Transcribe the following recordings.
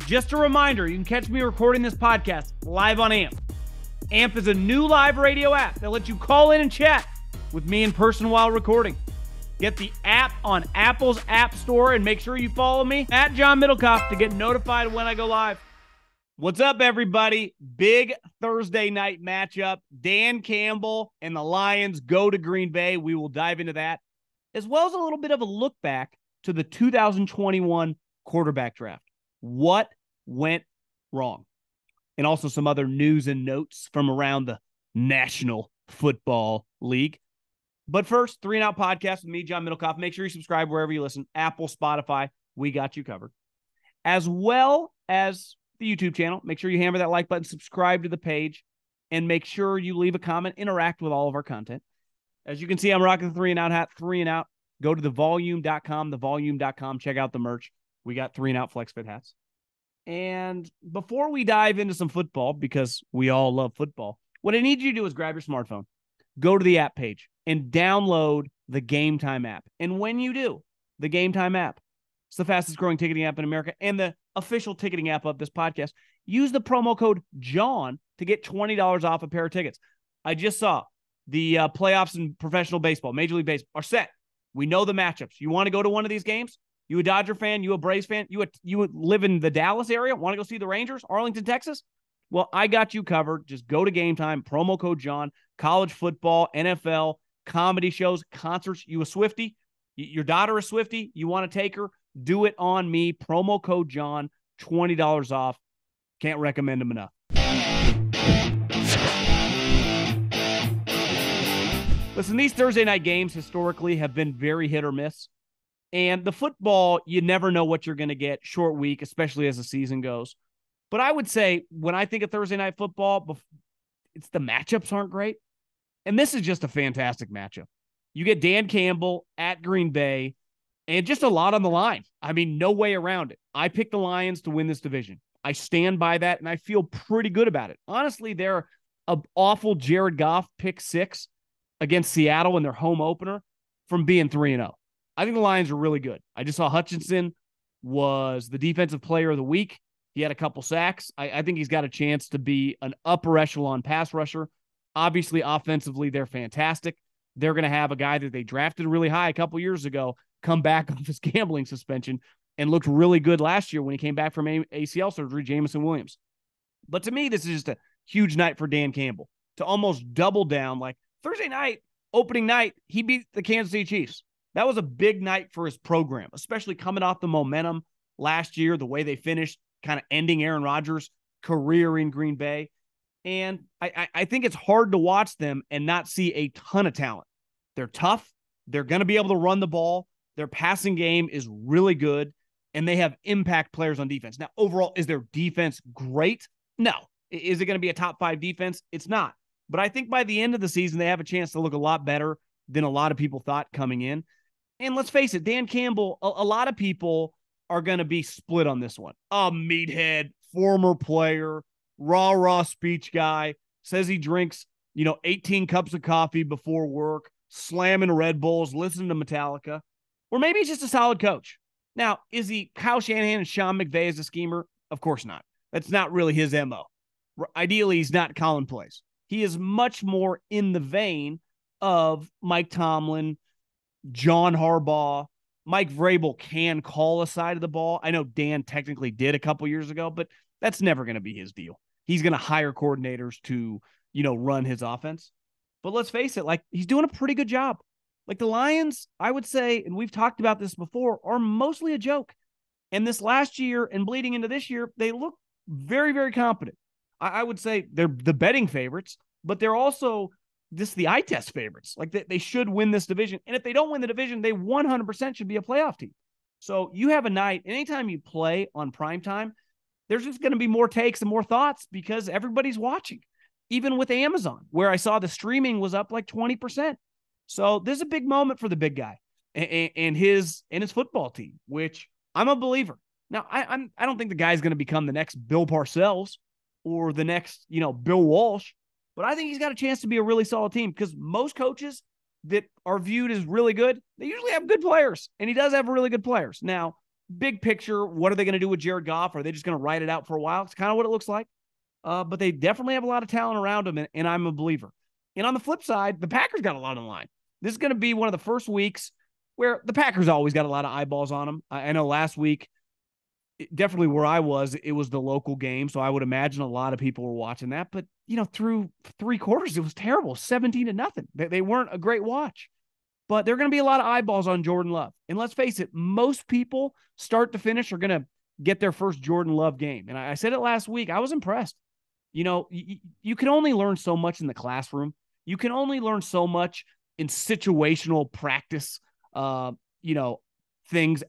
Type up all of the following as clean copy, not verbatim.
Just a reminder, you can catch me recording this podcast live on AMP. AMP is a new live radio app that lets you call in and chat with me in person while recording. Get the app on Apple's App Store and make sure you follow me at John Middlekauff to get notified when I go live. What's up, everybody? Big Thursday night matchup. Dan Campbell and the Lions go to Green Bay. We will dive into that, as well as a little bit of a look back to the 2021 quarterback draft. What went wrong? And also some other news and notes from around the National Football League. But first, 3 and Out podcast with me, John Middlekauff. Make sure you subscribe wherever you listen. Apple, Spotify, we got you covered. As well as the YouTube channel. Make sure you hammer that like button, subscribe to the page, and make sure you leave a comment, interact with all of our content. As you can see, I'm rocking the 3 and Out hat, 3 and Out. Go to thevolume.com, check out the merch. We got 3 and Out Flex Fit hats. And before we dive into some football, because we all love football, what I need you to do is grab your smartphone, go to the app page, and download the Gametime app. And when you do, the Gametime app, it's the fastest growing ticketing app in America and the official ticketing app of this podcast. Use the promo code JOHN to get $20 off a pair of tickets. I just saw the playoffs in professional baseball, Major League Baseball, are set. We know the matchups. You want to go to one of these games? You a Dodger fan? You a Braves fan? You live in the Dallas area? Want to go see the Rangers? Arlington, Texas? Well, I got you covered. Just go to Gametime, promo code JOHN, college football, NFL, comedy shows, concerts. You a Swiftie? Your daughter a Swiftie? You want to take her? Do it on me. Promo code JOHN, $20 off. Can't recommend them enough. Listen, these Thursday night games historically have been very hit or miss. And the football, you never know what you're going to get. Short week, especially as the season goes. But I would say when I think of Thursday night football, it's the matchups aren't great. And this is just a fantastic matchup. You get Dan Campbell at Green Bay. And just a lot on the line. I mean, no way around it. I picked the Lions to win this division. I stand by that, and I feel pretty good about it. Honestly, they're an awful Jared Goff pick 6 against Seattle in their home opener from being 3-0. I think the Lions are really good. I just saw Hutchinson was the defensive player of the week. He had a couple sacks. I think he's got a chance to be an upper echelon pass rusher. Obviously, offensively, they're fantastic. They're going to have a guy that they drafted really high a couple years ago come back off his gambling suspension and looked really good last year when he came back from ACL surgery, Jameson Williams. But to me, this is just a huge night for Dan Campbell to almost double down. Like Thursday night, opening night, he beat the Kansas City Chiefs. That was a big night for his program, especially coming off the momentum last year, the way they finished, kind of ending Aaron Rodgers' career in Green Bay. And I think it's hard to watch them and not see a ton of talent. They're tough. They're going to be able to run the ball. Their passing game is really good, and they have impact players on defense. Now, overall, is their defense great? No. Is it going to be a top 5 defense? It's not. But I think by the end of the season, they have a chance to look a lot better than a lot of people thought coming in. And let's face it, Dan Campbell, a lot of people are going to be split on this one. A meathead, former player, rah-rah speech guy, says he drinks, 18 cups of coffee before work, slamming Red Bulls, listening to Metallica. Or maybe he's just a solid coach. Now, is he Kyle Shanahan and Sean McVay as a schemer? Of course not. That's not really his MO. Ideally, he's not Colin Place. He is much more in the vein of Mike Tomlin, John Harbaugh. Mike Vrabel can call a side of the ball. I know Dan technically did a couple years ago, but that's never going to be his deal. He's going to hire coordinators to, run his offense. But let's face it, he's doing a pretty good job. The Lions, I would say, and we've talked about this before, are mostly a joke. And this last year and bleeding into this year, they look very, very competent. I would say they're the betting favorites, but they're also just the eye test favorites. They should win this division. And if they don't win the division, they 100% should be a playoff team. So you have a night, anytime you play on primetime, there's just going to be more takes and more thoughts because everybody's watching. Even with Amazon, where I saw the streaming was up 20%. So this is a big moment for the big guy and his football team, which I'm a believer. Now, I don't think the guy's going to become the next Bill Parcells or the next, Bill Walsh, but I think he's got a chance to be a really solid team because most coaches that are viewed as really good, they usually have good players, and he does have really good players. Now, big picture, what are they going to do with Jared Goff? Are they just going to ride it out for a while? It's kind of what it looks like. But they definitely have a lot of talent around them, and I'm a believer. And on the flip side, the Packers got a lot on the line. This is going to be one of the first weeks where the Packers always got a lot of eyeballs on them. I know last week, definitely where I was, it was the local game, so I would imagine a lot of people were watching that. But, through 3 quarters, it was terrible, 17-0. They weren't a great watch. But there are going to be a lot of eyeballs on Jordan Love. And let's face it, most people start to finish are going to get their first Jordan Love game. And I said it last week, I was impressed. You can only learn so much in the classroom. You can only learn so much in situational practice, things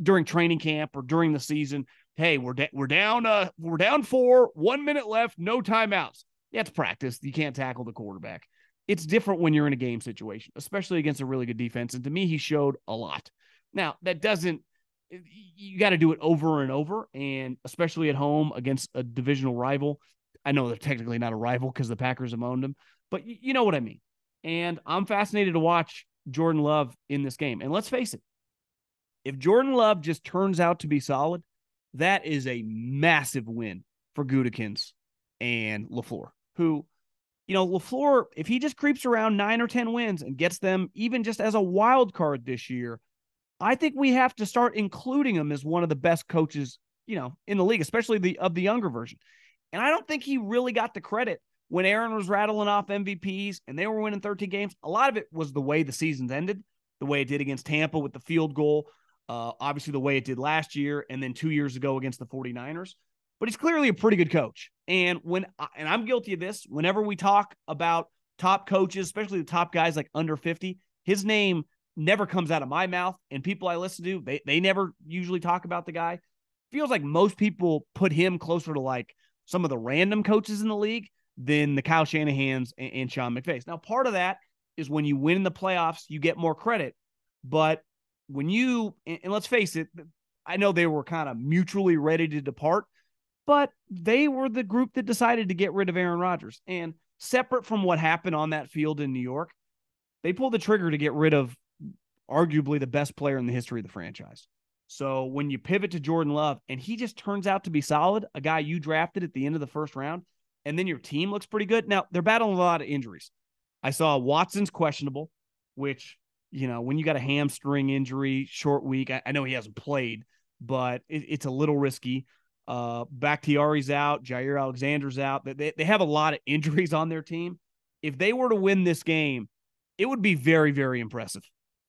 during training camp or during the season. Hey, we're down 4, 1 minute left, no timeouts. Yeah, it's practice. You can't tackle the quarterback. It's different when you're in a game situation, especially against a really good defense. And to me, he showed a lot. Now, you got to do it over and over, and especially at home against a divisional rival. I know they're technically not a rival because the Packers have owned them, but you know what I mean. And I'm fascinated to watch Jordan Love in this game. And let's face it, if Jordan Love just turns out to be solid, that is a massive win for Gutekunst and LaFleur, who, LaFleur, if he just creeps around 9 or 10 wins and gets them even just as a wild card this year, I think we have to start including him as one of the best coaches, in the league, especially of the younger version. And I don't think he really got the credit when Aaron was rattling off MVPs and they were winning 13 games. A lot of it was the way the seasons ended, the way it did against Tampa with the field goal, obviously the way it did last year, and then 2 years ago against the 49ers. But he's clearly a pretty good coach. And I'm guilty of this, whenever we talk about top coaches, especially the top guys like under 50, his name never comes out of my mouth, and people I listen to, they never usually talk about the guy. Feels like most people put him closer to like some of the random coaches in the league than the Kyle Shanahans and Sean McVays. Now, part of that is when you win in the playoffs, you get more credit. But when and let's face it, I know they were kind of mutually ready to depart, but they were the group that decided to get rid of Aaron Rodgers. And separate from what happened on that field in New York, they pulled the trigger to get rid of arguably the best player in the history of the franchise. So when you pivot to Jordan Love and he just turns out to be solid, a guy you drafted at the end of the first round, and then your team looks pretty good. Now, they're battling a lot of injuries. I saw Watson's questionable, which, when you got a hamstring injury, short week, I know he hasn't played, but it's a little risky. Bakhtiari's out. Jair Alexander's out. They have a lot of injuries on their team. If they were to win this game, it would be very, very impressive.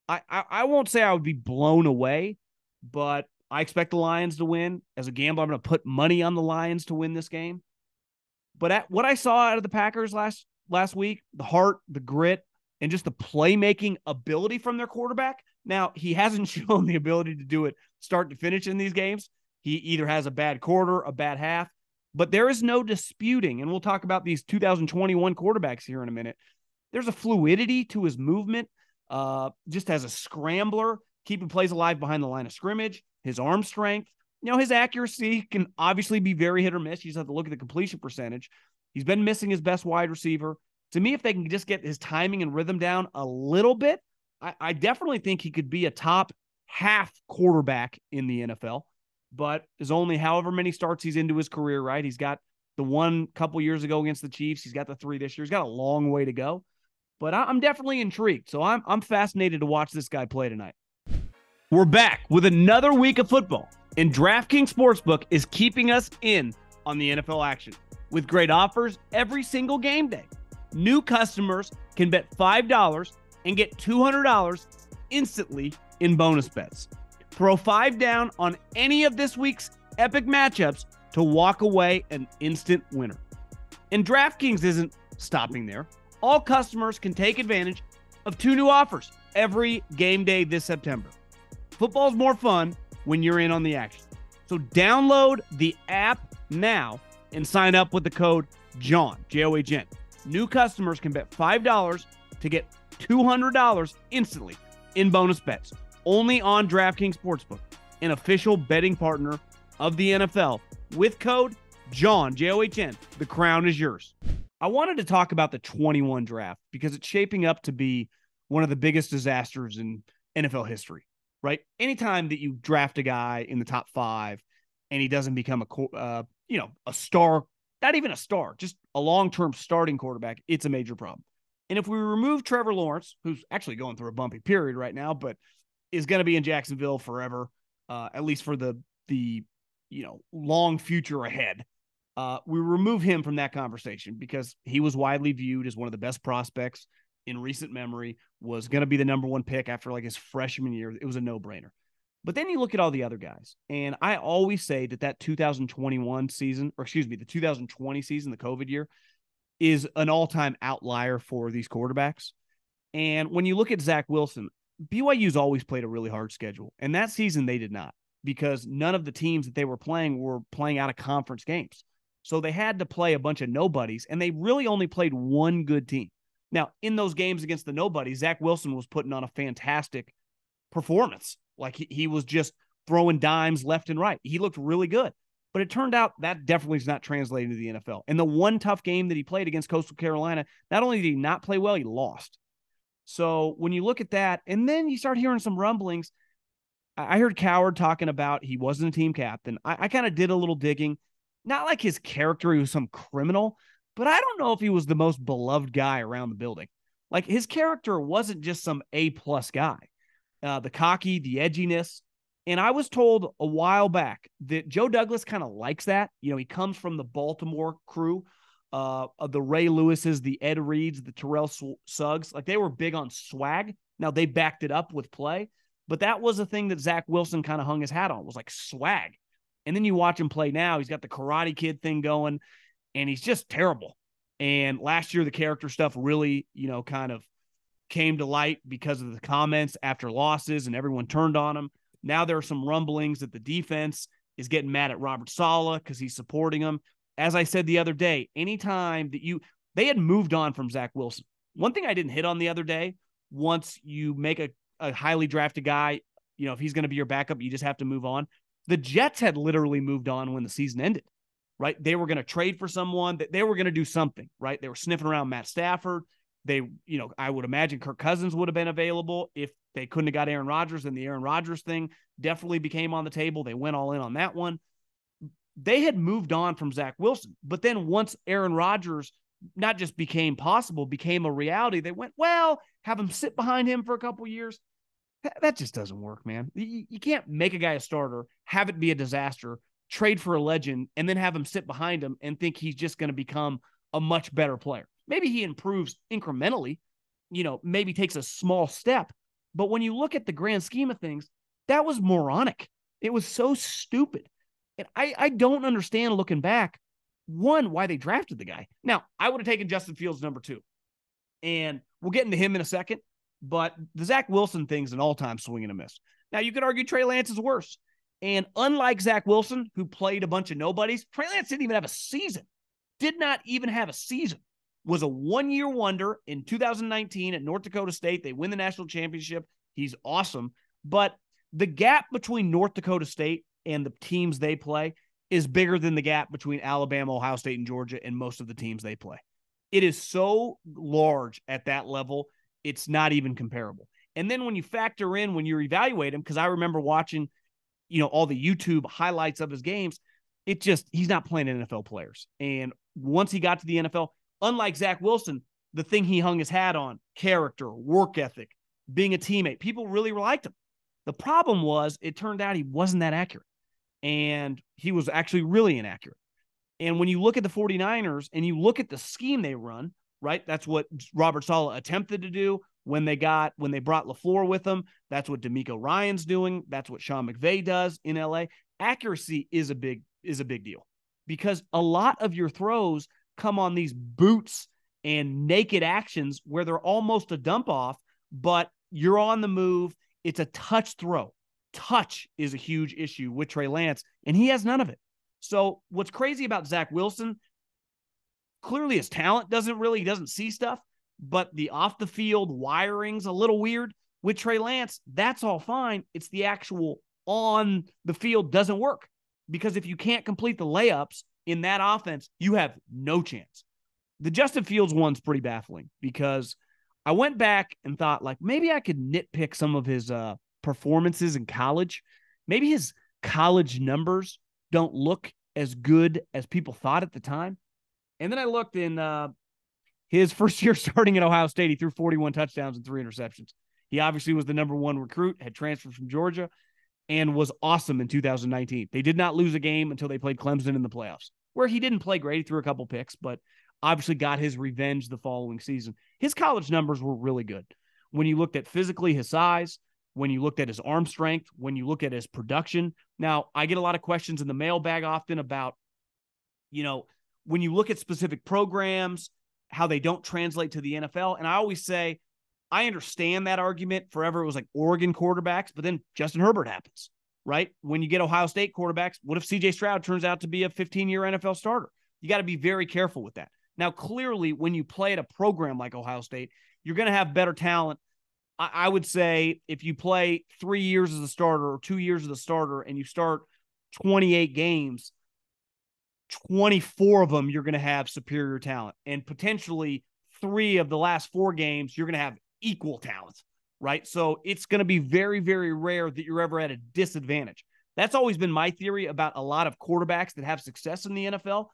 I won't say I would be blown away, but I expect the Lions to win. As a gambler, I'm going to put money on the Lions to win this game. But what I saw out of the Packers last week, the heart, the grit, and just the playmaking ability from their quarterback. Now, he hasn't shown the ability to do it start to finish in these games. He either has a bad quarter, a bad half, but there is no disputing, and we'll talk about these 2021 quarterbacks here in a minute. There's a fluidity to his movement, just as a scrambler, keeping plays alive behind the line of scrimmage, his arm strength. His accuracy can obviously be very hit or miss. You just have to look at the completion percentage. He's been missing his best wide receiver. To me, if they can just get his timing and rhythm down a little bit, I definitely think he could be a top half quarterback in the NFL. But there's only however many starts he's into his career, right? He's got the one couple years ago against the Chiefs. He's got the 3 this year. He's got a long way to go. But I'm definitely intrigued. So I'm fascinated to watch this guy play tonight. We're back with another week of football, and DraftKings Sportsbook is keeping us in on the NFL action with great offers every single game day. New customers can bet $5 and get $200 instantly in bonus bets. Throw 5 down on any of this week's epic matchups to walk away an instant winner. And DraftKings isn't stopping there. All customers can take advantage of 2 new offers every game day this September. Football's more fun when you're in on the action. So download the app now and sign up with the code JOHN, J-O-H-N. New customers can bet $5 to get $200 instantly in bonus bets. Only on DraftKings Sportsbook, an official betting partner of the NFL. With code JOHN, J-O-H-N, the crown is yours. I wanted to talk about the 21 draft because it's shaping up to be one of the biggest disasters in NFL history. right? Anytime that you draft a guy in the top 5 and he doesn't become a star, not even a star, just a long-term starting quarterback, it's a major problem. And if we remove Trevor Lawrence, who's actually going through a bumpy period right now, but is going to be in Jacksonville forever, at least for the long future ahead. We remove him from that conversation because he was widely viewed as one of the best prospects in recent memory, was going to be the number 1 pick after like his freshman year. It was a no-brainer. But then you look at all the other guys, and I always say that 2021 season, or excuse me, the 2020 season, the COVID year, is an all-time outlier for these quarterbacks. And when you look at Zach Wilson, BYU's always played a really hard schedule, and that season they did not, because none of the teams that they were playing out of conference games. So they had to play a bunch of nobodies, and they really only played one good team. Now, in those games against the nobodies, Zach Wilson was putting on a fantastic performance. Like he was just throwing dimes left and right. He looked really good. But it turned out that definitely is not translating to the NFL. And the one tough game that he played against Coastal Carolina, not only did he not play well, he lost. So when you look at that, and then you start hearing some rumblings, I heard Coward talking about he wasn't a team captain. I kind of did a little digging. Not like his character, he was some criminal, but I don't know if he was the most beloved guy around the building. Like his character wasn't just some A-plus guy. The cocky, the edginess. And I was told a while back that Joe Douglas kind of likes that. You know, he comes from the Baltimore crew, of the Ray Lewises, the Ed Reeds, the Terrell Suggs. Like they were big on swag. Now they backed it up with play, but that was a thing that Zach Wilson kind of hung his hat on, was like swag. And then you watch him play now. He's got the Karate Kid thing going, and he's just terrible. And last year, the character stuff really, kind of came to light because of the comments after losses, and everyone turned on him. Now there are some rumblings that the defense is getting mad at Robert Saleh because he's supporting him. As I said the other day, anytime that they had moved on from Zach Wilson. One thing I didn't hit on the other day, once you make a highly drafted guy, if he's going to be your backup, you just have to move on. The Jets had literally moved on when the season ended, right? They were going to trade for someone. They were going to do something, right? They were sniffing around Matt Stafford. I would imagine Kirk Cousins would have been available if they couldn't have got Aaron Rodgers. And the Aaron Rodgers thing definitely became on the table. They went all in on that one. They had moved on from Zach Wilson. But then once Aaron Rodgers not just became a reality, they went, well, have him sit behind him for a couple years. That just doesn't work, man. You can't make a guy a starter, have it be a disaster, trade for a legend, and then have him sit behind him and think he's just going to become a much better player. Maybe he improves incrementally, maybe takes a small step. But when you look at the grand scheme of things, that was moronic. It was so stupid. And I don't understand, looking back, one, why they drafted the guy. Now, I would have taken Justin Fields number 2. And we'll get into him in a second. But the Zach Wilson thing's an all-time swing and a miss. Now, you could argue Trey Lance is worse. And unlike Zach Wilson, who played a bunch of nobodies, Trey Lance didn't even have a season. Did not even have a season. Was a one-year wonder in 2019 at North Dakota State. They win the national championship. He's awesome. But the gap between North Dakota State and the teams they play is bigger than the gap between Alabama, Ohio State, and Georgia and most of the teams they play. It is so large at that level, it's not even comparable. And then when you factor in, when you evaluate him, because I remember watching, all the YouTube highlights of his games, he's not playing NFL players. And once he got to the NFL, unlike Zach Wilson, the thing he hung his hat on, character, work ethic, being a teammate, people really liked him. The problem was it turned out he wasn't that accurate. And he was actually really inaccurate. And when you look at the 49ers and you look at the scheme they run, right? That's what Robert Saleh attempted to do when they brought LaFleur with them. That's what DeMeco Ryans doing. That's what Sean McVay does in LA. Accuracy is a big deal because a lot of your throws come on these boots and naked actions where they're almost a dump off, but you're on the move. It's a touch throw. Touch is a huge issue with Trey Lance, and he has none of it. So what's crazy about Zach Wilson, clearly his talent he doesn't see stuff, but the off the field wiring's a little weird. With Trey Lance, that's all fine. It's the actual on the field doesn't work, because if you can't complete the layups in that offense, you have no chance. The Justin Fields one's pretty baffling because I went back and thought, like, maybe I could nitpick some of his performances in college, maybe his college numbers don't look as good as people thought at the time. And then I looked in his first year starting at Ohio State. He threw 41 touchdowns and 3 interceptions. He obviously was the number 1 recruit, had transferred from Georgia, and was awesome in 2019. They did not lose a game until they played Clemson in the playoffs, where he didn't play great. He threw a couple picks, but obviously got his revenge the following season. His college numbers were really good. When you looked at physically his size, when you looked at his arm strength, when you look at his production. Now, I get a lot of questions in the mailbag often about, when you look at specific programs, how they don't translate to the NFL. And I always say, I understand that argument. Forever it was like Oregon quarterbacks, but then Justin Herbert happens, right? When you get Ohio State quarterbacks, what if CJ Stroud turns out to be a 15-year NFL starter? You got to be very careful with that. Now, clearly, when you play at a program like Ohio State, you're going to have better talent. I would say if you play 3 years as a starter or 2 years as a starter and you start 28 games, 24 of them, you're going to have superior talent. And potentially 3 of the last 4 games, you're going to have equal talent, right? So it's going to be very, very rare that you're ever at a disadvantage. That's always been my theory about a lot of quarterbacks that have success in the NFL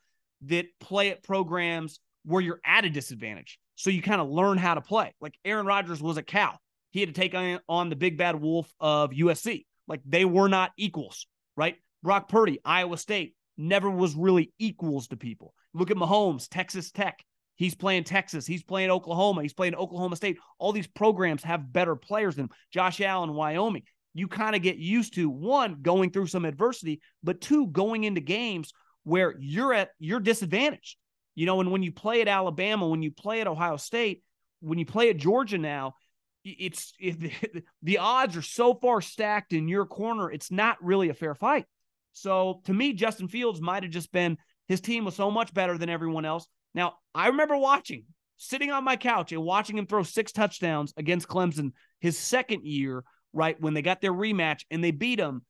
that play at programs where you're at a disadvantage. So you kind of learn how to play. Like Aaron Rodgers was a Cal. He had to take on the big bad wolf of USC. Like they were not equals, right? Brock Purdy, Iowa State, never was really equals to people. Look at Mahomes, Texas Tech. He's playing Texas. He's playing Oklahoma. He's playing Oklahoma State. All these programs have better players than him. Josh Allen, Wyoming. You kind of get used to, 1, going through some adversity, but 2, going into games where you're disadvantaged. And when you play at Alabama, when you play at Ohio State, when you play at Georgia now, the odds are so far stacked in your corner, it's not really a fair fight. So to me, Justin Fields might have just been, his team was so much better than everyone else. Now, I remember sitting on my couch and watching him throw 6 touchdowns against Clemson his second year, right, when they got their rematch and they beat him,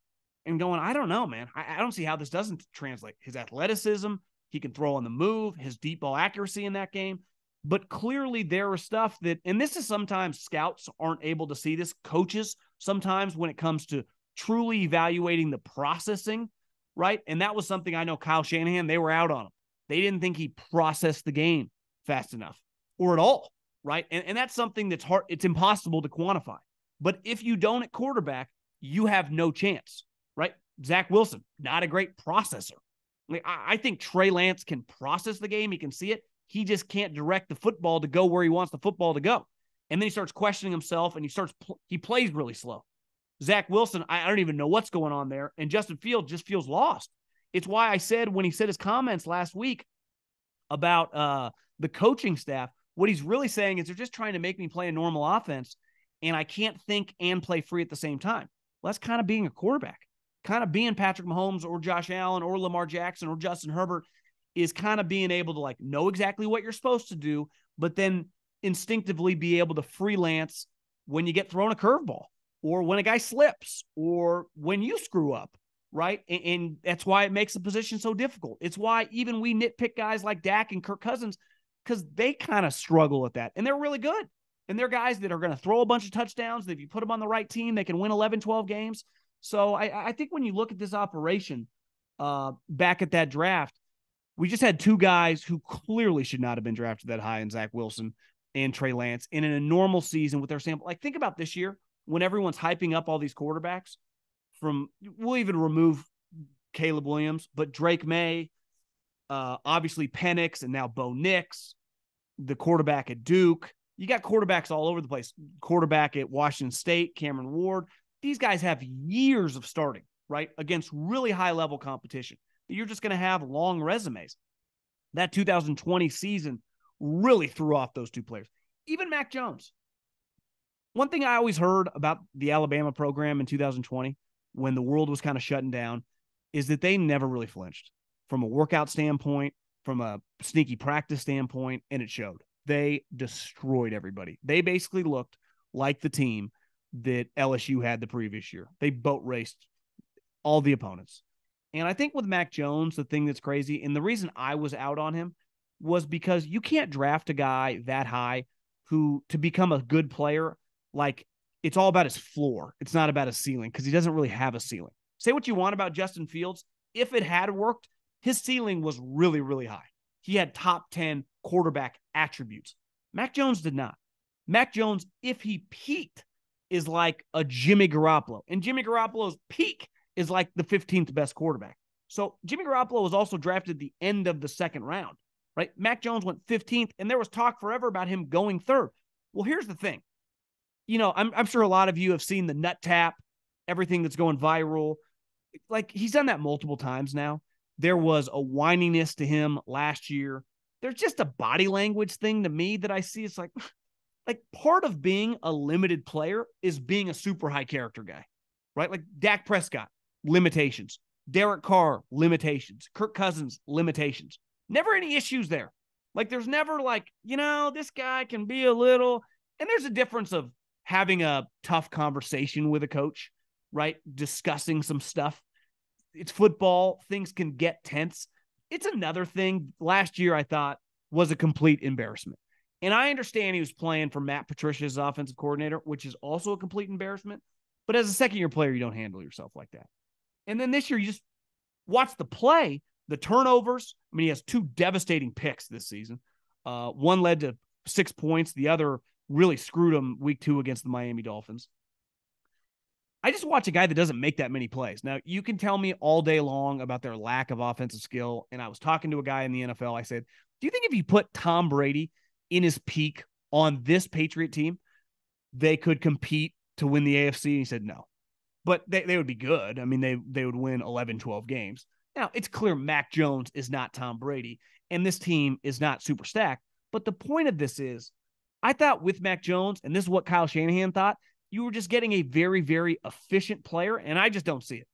and going, I don't know, man. I don't see how this doesn't translate. His athleticism, he can throw on the move, his deep ball accuracy in that game. But clearly there was stuff that, and this is sometimes scouts aren't able to see this, coaches sometimes when it comes to truly evaluating the processing, right? And that was something I know Kyle Shanahan, they were out on him. They didn't think he processed the game fast enough or at all, right? And that's something that's hard. It's impossible to quantify. But if you don't at quarterback, you have no chance, right? Zach Wilson, not a great processor. I think Trey Lance can process the game. He can see it. He just can't direct the football to go where he wants the football to go. And then he starts questioning himself and he plays really slow. Zach Wilson, I don't even know what's going on there. And Justin Fields just feels lost. It's why I said when he said his comments last week about the coaching staff, what he's really saying is they're just trying to make me play a normal offense and I can't think and play free at the same time. Well, that's kind of being a quarterback. Kind of being Patrick Mahomes or Josh Allen or Lamar Jackson or Justin Herbert is kind of being able to know exactly what you're supposed to do, but then instinctively be able to freelance when you get thrown a curveball or when a guy slips or when you screw up, right? And that's why it makes the position so difficult. It's why even we nitpick guys like Dak and Kirk Cousins because they kind of struggle at that, and they're really good. And they're guys that are going to throw a bunch of touchdowns. That if you put them on the right team, they can win 11, 12 games. So I think when you look at this operation back at that draft, we just had 2 guys who clearly should not have been drafted that high in Zach Wilson and Trey Lance. And in a normal season with their sample, think about this year when everyone's hyping up all these quarterbacks we'll even remove Caleb Williams, but Drake May, obviously Penix, and now Bo Nix, the quarterback at Duke. You got quarterbacks all over the place. Quarterback at Washington State, Cameron Ward. These guys have years of starting, right, against really high-level competition. You're just going to have long resumes. That 2020 season really threw off those 2 players. Even Mac Jones. One thing I always heard about the Alabama program in 2020, when the world was kind of shutting down, is that they never really flinched from a workout standpoint, from a sneaky practice standpoint, and it showed. They destroyed everybody. They basically looked like the team that LSU had the previous year. They boat raced all the opponents. And I think with Mac Jones, the thing that's crazy, and the reason I was out on him was because you can't draft a guy that high who, to become a good player, it's all about his floor. It's not about his ceiling because he doesn't really have a ceiling. Say what you want about Justin Fields. If it had worked, his ceiling was really, really high. He had top 10 quarterback attributes. Mac Jones did not. Mac Jones, if he peaked, is like a Jimmy Garoppolo. And Jimmy Garoppolo's peak is like the 15th best quarterback. So Jimmy Garoppolo was also drafted the end of the second round, right? Mac Jones went 15th, and there was talk forever about him going third. Well, here's the thing. I'm sure a lot of you have seen the nut tap, everything that's going viral. Like, he's done that multiple times now. There was a whininess to him last year. There's just a body language thing to me that I see. It's like part of being a limited player is being a super high character guy, right? Like Dak Prescott, limitations. Derek Carr, limitations. Kirk Cousins, limitations. Never any issues there. Like, there's never this guy can be a little, and there's a difference of having a tough conversation with a coach, right? Discussing some stuff. It's football. Things can get tense. It's another thing. Last year, I thought, was a complete embarrassment. And I understand he was playing for Matt Patricia's offensive coordinator, which is also a complete embarrassment. But as a second-year player, you don't handle yourself like that. And then this year, you just watch the play, the turnovers. I mean, he has 2 devastating picks this season. One led to 6 points. The other really screwed him week 2 against the Miami Dolphins. I just watch a guy that doesn't make that many plays. Now, you can tell me all day long about their lack of offensive skill. And I was talking to a guy in the NFL. I said, do you think if you put Tom Brady in his peak on this Patriot team, they could compete to win the AFC? And he said, no. But they would be good. I mean, they would win 11, 12 games. Now, it's clear Mac Jones is not Tom Brady, and this team is not super stacked. But the point of this is, I thought with Mac Jones, and this is what Kyle Shanahan thought, you were just getting a very, very efficient player, and I just don't see it.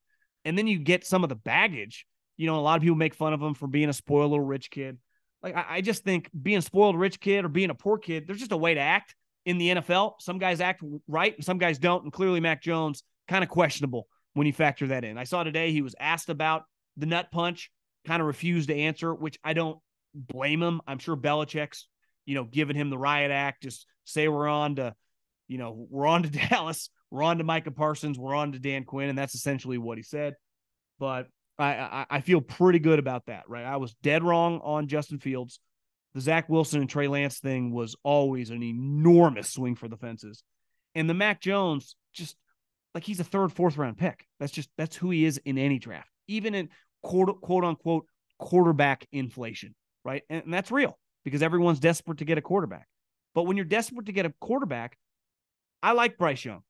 And then you get some of the baggage. A lot of people make fun of him for being a spoiled little rich kid. Like, I just think being a spoiled rich kid or being a poor kid, there's just a way to act in the NFL. Some guys act right, and some guys don't, and clearly Mac Jones, kind of questionable when you factor that in. I saw today he was asked about the nut punch, kind of refused to answer, which I don't blame him. I'm sure Belichick's, giving him the riot act. Just say we're on to Dallas, we're on to Micah Parsons, we're on to Dan Quinn, and that's essentially what he said. But I feel pretty good about that, right? I was dead wrong on Justin Fields. The Zach Wilson and Trey Lance thing was always an enormous swing for the fences. And the Mac Jones, just like, he's a 3rd, 4th round pick. That's who he is in any draft, even in quote unquote quarterback inflation, right? And that's real because everyone's desperate to get a quarterback. But when you're desperate to get a quarterback, I like Bryce Young.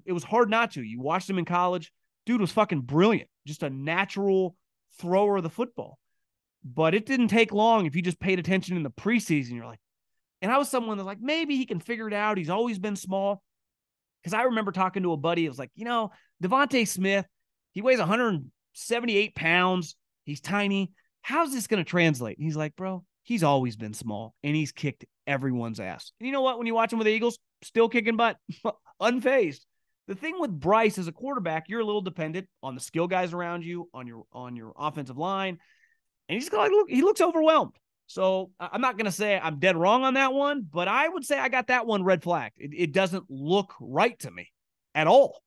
It was hard not to. You watched him in college. Dude was fucking brilliant. Just a natural thrower of the football. But it didn't take long if you just paid attention in the preseason. You're like, and I was someone that's like, maybe he can figure it out. He's always been small. Because I remember talking to a buddy. It was like, Devontae Smith, he weighs 178 pounds. He's tiny. How's this going to translate? And he's like, bro, he's always been small, and he's kicked everyone's ass. And you know what? When you watch him with the Eagles, still kicking butt, unfazed. The thing with Bryce as a quarterback, you're a little dependent on the skill guys around you, on your offensive line, and he looks overwhelmed. So I'm not going to say I'm dead wrong on that one, but I would say I got that one red flagged. It doesn't look right to me at all.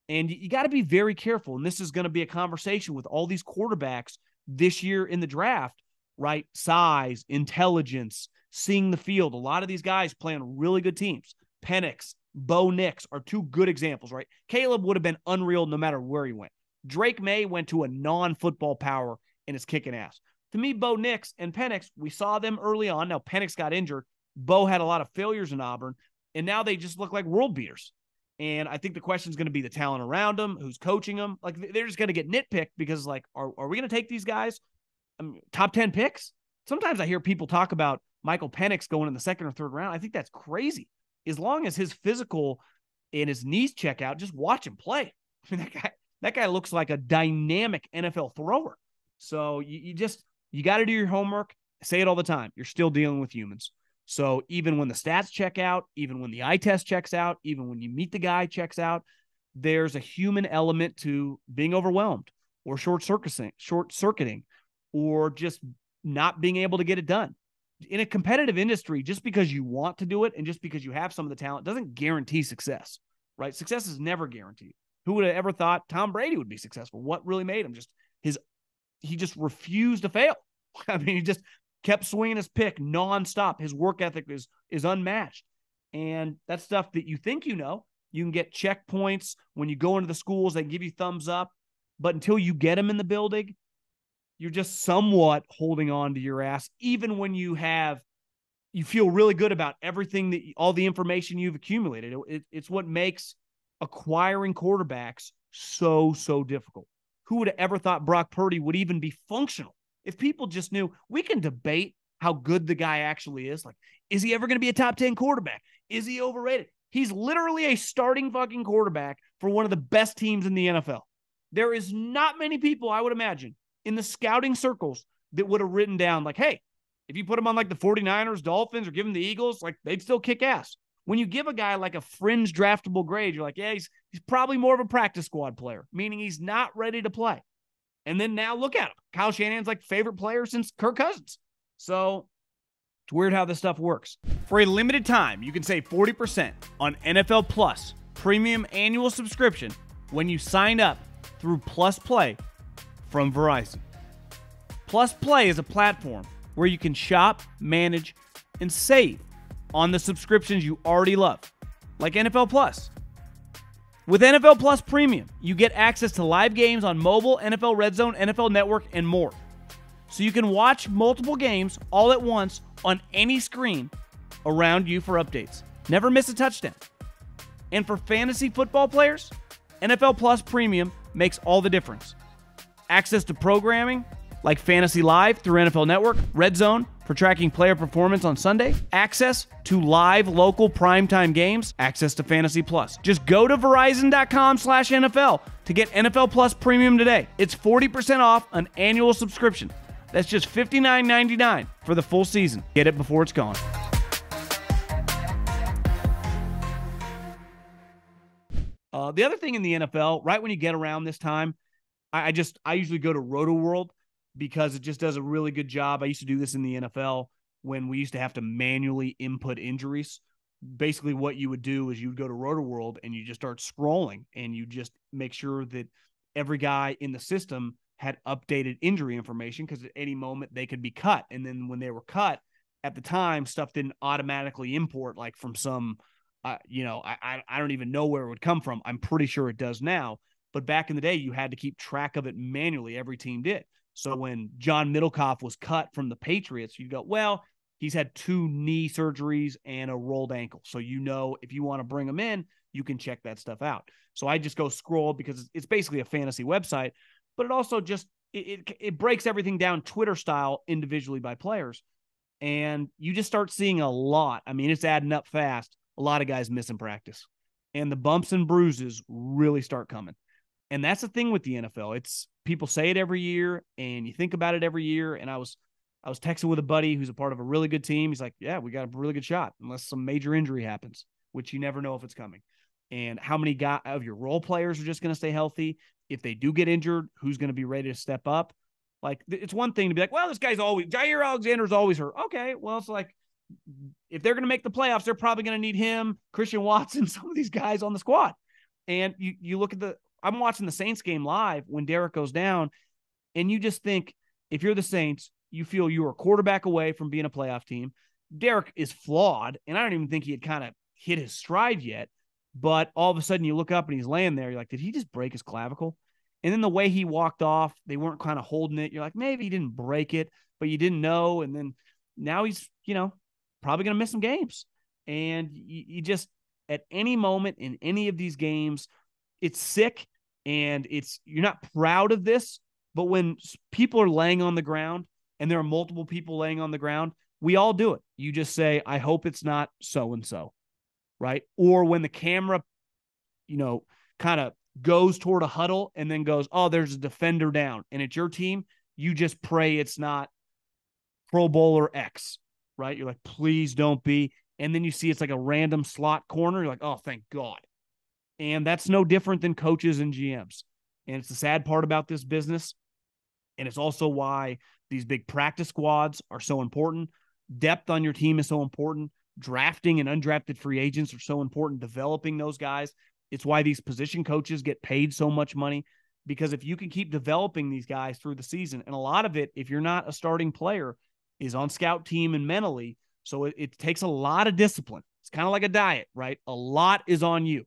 And you got to be very careful. And this is going to be a conversation with all these quarterbacks this year in the draft, right? Size, intelligence, seeing the field. A lot of these guys playing really good teams. Penix, Bo Nix are 2 good examples, right? Caleb would have been unreal no matter where he went. Drake May went to a non-football power and is kicking ass. To me, Bo Nix and Penix, we saw them early on. Now, Penix got injured. Bo had a lot of failures in Auburn, and now they just look like world beaters. And I think the question is going to be the talent around them, who's coaching them. Like, they're just going to get nitpicked because, like, are we going to take these guys top 10 picks? Sometimes I hear people talk about Michael Penix going in the 2nd or 3rd round. I think that's crazy. As long as his physical and his knees check out, just watch him play. I mean, that guy looks like a dynamic NFL thrower. So you got to do your homework. I say it all the time. You're still dealing with humans. So even when the stats check out, even when the eye test checks out, even when you meet the guy checks out, there's a human element to being overwhelmed or short-circuiting or just not being able to get it done. In a competitive industry, just because you want to do it and just because you have some of the talent doesn't guarantee success. right? Success is never guaranteed. Who would have ever thought Tom Brady would be successful? What really made him? He just refused to fail. I mean, he just kept swinging his pick nonstop. His work ethic is unmatched. And that's stuff that you think you know. You can get checkpoints when you go into the schools. They give you thumbs up. But until you get them in the building, you're just somewhat holding on to your ass, even when you feel really good about everything, all the information you've accumulated. It's what makes acquiring quarterbacks so difficult. Who would have ever thought Brock Purdy would even be functional? If people just knew, we can debate how good the guy actually is. Like, is he ever going to be a top 10 quarterback? Is he overrated? He's literally a starting fucking quarterback for one of the best teams in the NFL. There is not many people, I would imagine, in the scouting circles that would have written down like, hey, if you put him on like the 49ers, Dolphins, or give him the Eagles, like they'd still kick ass. When you give a guy like a fringe draftable grade, you're like, yeah, he's probably more of a practice squad player, meaning he's not ready to play. And then now look at him. Kyle Shanahan's like favorite player since Kirk Cousins. So it's weird how this stuff works. For a limited time, you can save 40% on NFL Plus premium annual subscription when you sign up through Plus Play from Verizon. Plus Play is a platform where you can shop, manage, and save on the subscriptions you already love, like NFL Plus. With NFL Plus Premium, you get access to live games on mobile, NFL Red Zone, NFL Network, and more. So you can watch multiple games all at once on any screen around you for updates. Never miss a touchdown. And for fantasy football players, NFL Plus Premium makes all the difference. Access to programming like Fantasy Live through NFL Network, Red Zone for tracking player performance on Sunday, access to live local primetime games, access to Fantasy Plus. Just go to Verizon.com/NFL to get NFL Plus Premium today. It's 40% off an annual subscription. That's just $59.99 for the full season. Get it before it's gone. The other thing in the NFL, right when you get around this time, I usually go to RotoWorld because it just does a really good job. I used to do this in the NFL when we used to have to manually input injuries. Basically what you would do is you would go to RotoWorld and you just start scrolling and you just make sure that every guy in the system had updated injury information because at any moment they could be cut. And then when they were cut at the time, stuff didn't automatically import like from some, I don't even know where it would come from. I'm pretty sure it does now. But back in the day, you had to keep track of it manually. Every team did. So when John Middlekauff was cut from the Patriots, you go, well, he's had 2 knee surgeries and a rolled ankle. So, if you want to bring him in, you can check that stuff out. So I just go scroll because it's basically a fantasy website, but it also just, it breaks everything down Twitter style individually by players. And you just start seeing a lot. I mean, it's adding up fast. A lot of guys missing practice and the bumps and bruises really start coming. And that's the thing with the NFL. It's people say it every year and you think about it every year. And I was texting with a buddy who's a part of a really good team. He's like, yeah, we got a really good shot unless some major injury happens, which you never know if it's coming. And how many of your role players are just going to stay healthy? If they do get injured, who's going to be ready to step up? Like, it's one thing to be like, well, this guy's always, Jair Alexander's always hurt. Okay, well, it's like, if they're going to make the playoffs, they're probably going to need him, Christian Watson, some of these guys on the squad. And you look at I'm watching the Saints game live when Derek goes down, and you just think, if you're the Saints, you feel you are a quarterback away from being a playoff team. Derek is flawed, and I don't even think he had kind of hit his stride yet. But all of a sudden, you look up and he's laying there. You're like, did he just break his clavicle? And then the way he walked off, they weren't kind of holding it. You're like, maybe he didn't break it, but you didn't know. And then now he's, probably going to miss some games. And you just, at any moment in any of these games, it's sick and you're not proud of this. But when people are laying on the ground and there are multiple people laying on the ground, we all do it. You just say, I hope it's not so-and-so, right? Or when the camera, kind of goes toward a huddle and then goes, oh, there's a defender down and it's your team, you just pray it's not Pro Bowler X, right? You're like, please don't be. And then you see it's like a random slot corner. You're like, oh, thank God. And that's no different than coaches and GMs. And it's the sad part about this business. And it's also why these big practice squads are so important. Depth on your team is so important. Drafting and undrafted free agents are so important. Developing those guys. It's why these position coaches get paid so much money, because if you can keep developing these guys through the season, and a lot of it, if you're not a starting player, is on scout team and mentally. So it takes a lot of discipline. It's kind of like a diet, right? A lot is on you.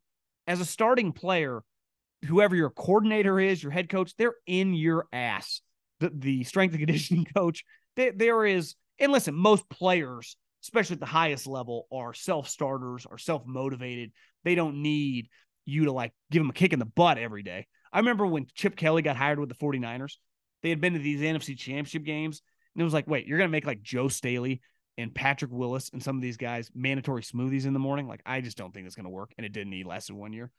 As a starting player, whoever your coordinator is, your head coach, they're in your ass. The strength and conditioning coach, there is, and listen, most players, especially at the highest level, are self-starters, are self-motivated. They don't need you to like give them a kick in the butt every day. I remember when Chip Kelly got hired with the 49ers, they had been to these NFC championship games, and it was like, wait, you're going to make like Joe Staley and Patrick Willis and some of these guys mandatory smoothies in the morning? Like, I just don't think it's going to work, and it didn't. He lasted 1 year.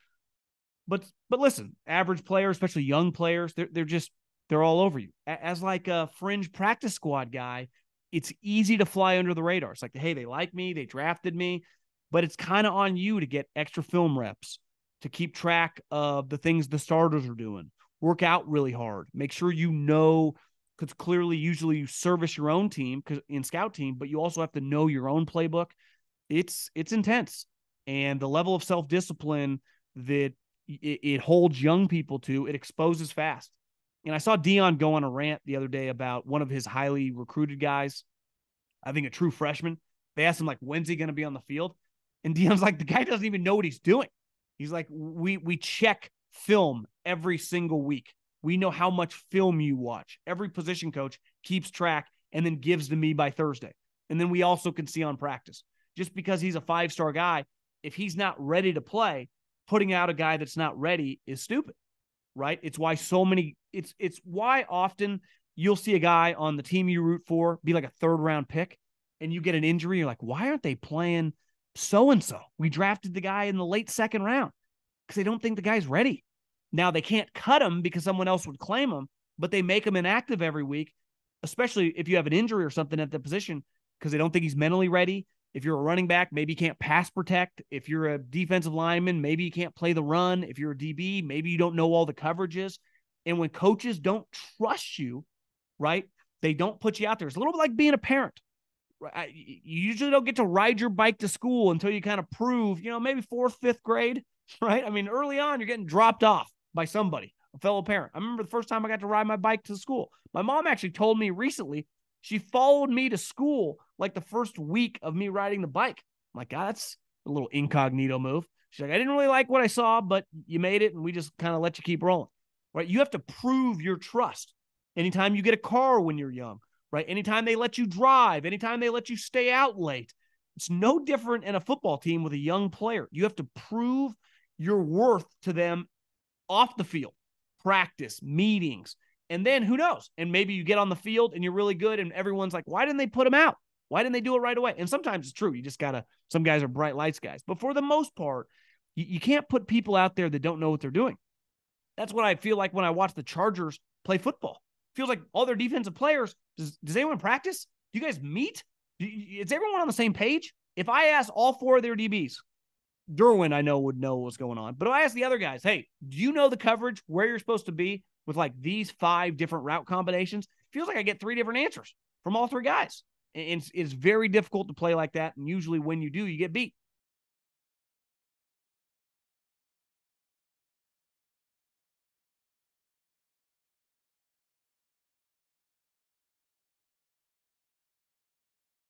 But listen, average players, especially young players, they're all over you. As like a fringe practice squad guy, it's easy to fly under the radar. It's like, hey, they like me, they drafted me, but it's kind of on you to get extra film reps, to keep track of the things the starters are doing, work out really hard, make sure you know, because clearly usually you service your own team in scout team, but you also have to know your own playbook. It's intense. And the level of self-discipline that it holds young people to, it exposes fast. And I saw Dion go on a rant the other day about one of his highly recruited guys, I think a true freshman. They asked him, like, when's he going to be on the field? And Dion's like, the guy doesn't even know what he's doing. He's like, we check film every single week. We know how much film you watch. Every position coach keeps track and then gives to me by Thursday. And then we also can see on practice. Just because he's a 5-star guy, if he's not ready to play, putting out a guy that's not ready is stupid, right? It's why it's why often you'll see a guy on the team you root for be like a 3rd-round pick, and you get an injury. You're like, why aren't they playing so-and-so? We drafted the guy in the late 2nd round, because they don't think the guy's ready. Now, they can't cut him because someone else would claim him, but they make him inactive every week, especially if you have an injury or something at the position, because they don't think he's mentally ready. If you're a running back, maybe you can't pass protect. If you're a defensive lineman, maybe you can't play the run. If you're a DB, maybe you don't know all the coverages. And when coaches don't trust you, right, they don't put you out there. It's a little bit like being a parent. Right? You usually don't get to ride your bike to school until you kind of prove, maybe 4th, 5th grade, right? I mean, early on, you're getting dropped off by somebody, a fellow parent. I remember the first time I got to ride my bike to school. My mom actually told me recently, she followed me to school like the first week of me riding the bike. I'm like, God, that's a little incognito move. She's like, I didn't really like what I saw, but you made it, and we just kind of let you keep rolling. Right? You have to prove your trust. Anytime you get a car when you're young, right? Anytime they let you drive, anytime they let you stay out late, it's no different in a football team with a young player. You have to prove your worth to them off the field, practice, meetings. And then who knows? And maybe you get on the field and you're really good, and everyone's like, why didn't they put him out? Why didn't they do it right away? And sometimes it's true. You just got to, some guys are bright lights guys. But for the most part, you can't put people out there that don't know what they're doing. That's what I feel like when I watch the Chargers play football. It feels like all their defensive players, does anyone practice? Do you guys meet? Is everyone on the same page? If I ask all 4 of their DBs, Derwin, I know, would know what's going on. But if I ask the other guys, hey, do you know the coverage, where you're supposed to be with like these 5 different route combinations? It feels like I get 3 different answers from all 3 guys. And it's very difficult to play like that. And usually when you do, you get beat.